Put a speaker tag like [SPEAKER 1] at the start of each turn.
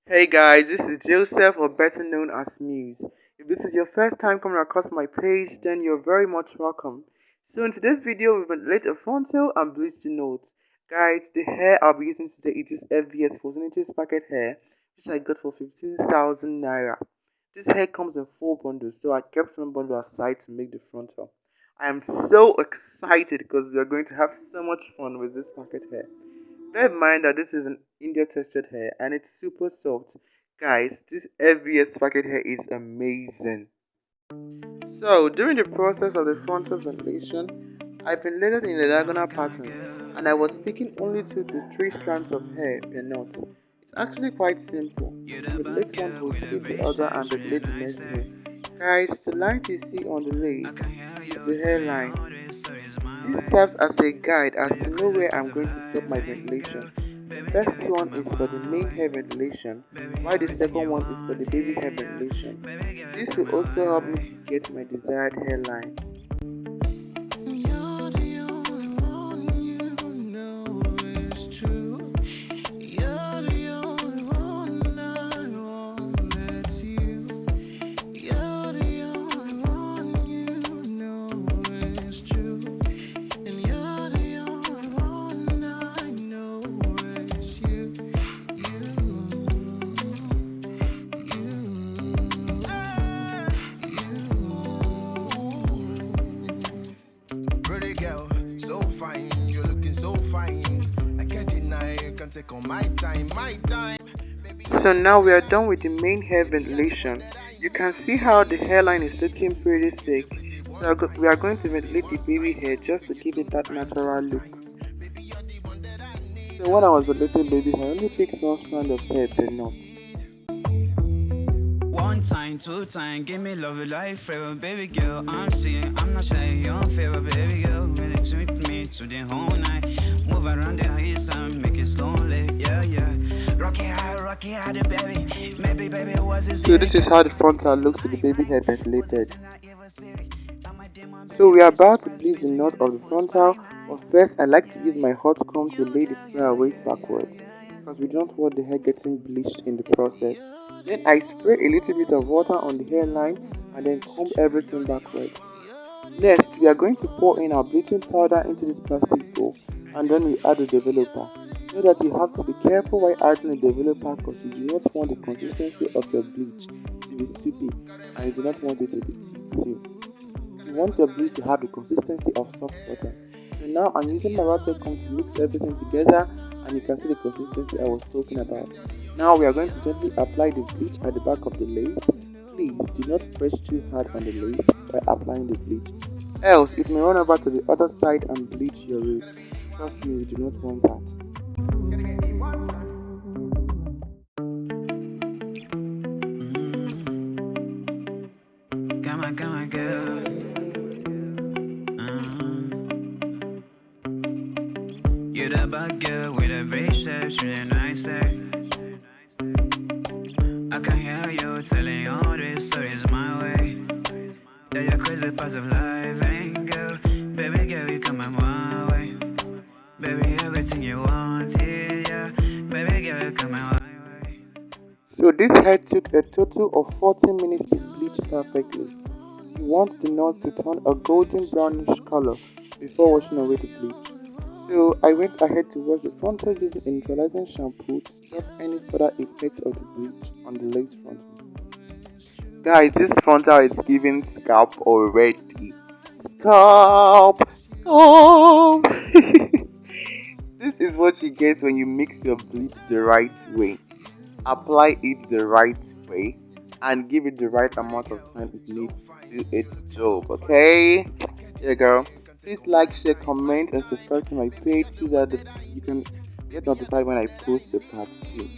[SPEAKER 1] Hey guys, this is Joseph, or better known as Muse. If this is your first time coming across my page, then you're very much welcome. So in today's video, we will laid a frontal and bleach the notes. Guys, the hair I'll be using today it is FVS 14 inches packet hair, which I got for 15,000 naira. This hair comes in 4 bundles, so I kept one bundle aside to make the frontal. I am so excited because we are going to have so much fun with this packet hair. Bear in mind that this is an India textured hair and it's super soft. Guys, this FVS packet hair is amazing. So, during the process of the frontal ventilation, I've been layered in a diagonal pattern and I was picking only 2 to 3 strands of hair per knot. It's actually quite simple. You ventilate one hole, skip the other and ventilate the next one. Guys, the lines you see on the lace is the hairline. This serves as a guide as to know where I'm going to stop my ventilation. The first one is for the main hair ventilation, while the second one is for the baby hair ventilation. This will also help me to get my desired hairline.
[SPEAKER 2] You're looking so fine. I can't deny you can take on my time,
[SPEAKER 1] So now we are done with the main hair ventilation. You can see how the hairline is looking pretty thick. So we are going to ventilate the baby hair just to give it that natural look. So when I was ventilating baby hair, I only picked one strand of hair per knot.
[SPEAKER 3] One time, two time, give me love life forever, baby girl. I'm not shy, you're favor, baby girl. Really treat me to the whole night. Move around the highest and make it slowly, yeah. Rocky high, the baby. Maybe, baby, was it?
[SPEAKER 1] So this is how the frontal looks with the baby hair ventilated. So we are about to bleach the knot of the frontal, but first I like to use my hot comb to lay the sprayer waist backwards, because we don't want the hair getting bleached in the process. Then I spray a little bit of water on the hairline and then comb everything backwards. Next, we are going to pour in our bleaching powder into this plastic bowl and then we add the developer. Know that you have to be careful while adding the developer because you do not want the consistency of your bleach to be soupy and you do not want it to be thick too. You want your bleach to have the consistency of soft butter. So now I'm using my router comb to mix everything together and you can see the consistency I was talking about. Now we are going to gently apply the bleach at the back of the lace. Please do not press too hard on the lace while applying the bleach. Else it may run over to the other side and bleach your roots. Trust me, we do not want that.
[SPEAKER 3] Come on, girl. You're the bad girl with a bracelet, really nice there. I can hear you telling all these stories my way. Yeah, you're crazy parts of life, ain't girl. Baby girl, you come my way. Baby, everything you want, yeah. Baby girl, you come my way.
[SPEAKER 1] So this hair took a total of 40 minutes to bleach perfectly. You want the knot to turn a golden brownish color before washing away the bleach. So I went ahead to wash the frontal using a neutralizing shampoo to stop any further effect of the bleach on the lace frontal. Guys, this frontal is giving scalp already. Scalp! This is what you get when you mix your bleach the right way. Apply it the right way and give it the right amount of time it needs to do its job, okay? Here you go. Please like, share, comment and subscribe to my page so that you can get notified when I post the part 2.